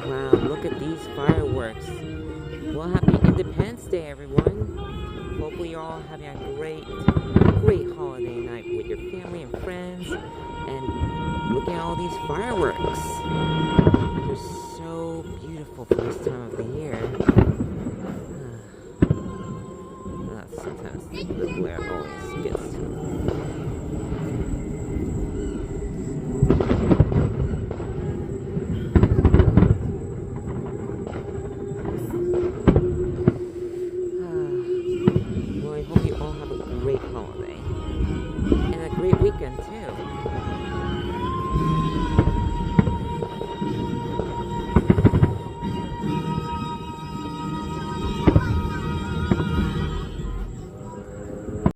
Wow, look at these fireworks. Well, happy Independence Day, everyone. Hopefully you're all having a great holiday night with your family and friends. And look at all these fireworks. They're so beautiful for this time of the year. Sometimes the glare always gets to me. Well, I hope you all have a great holiday and a great weekend too.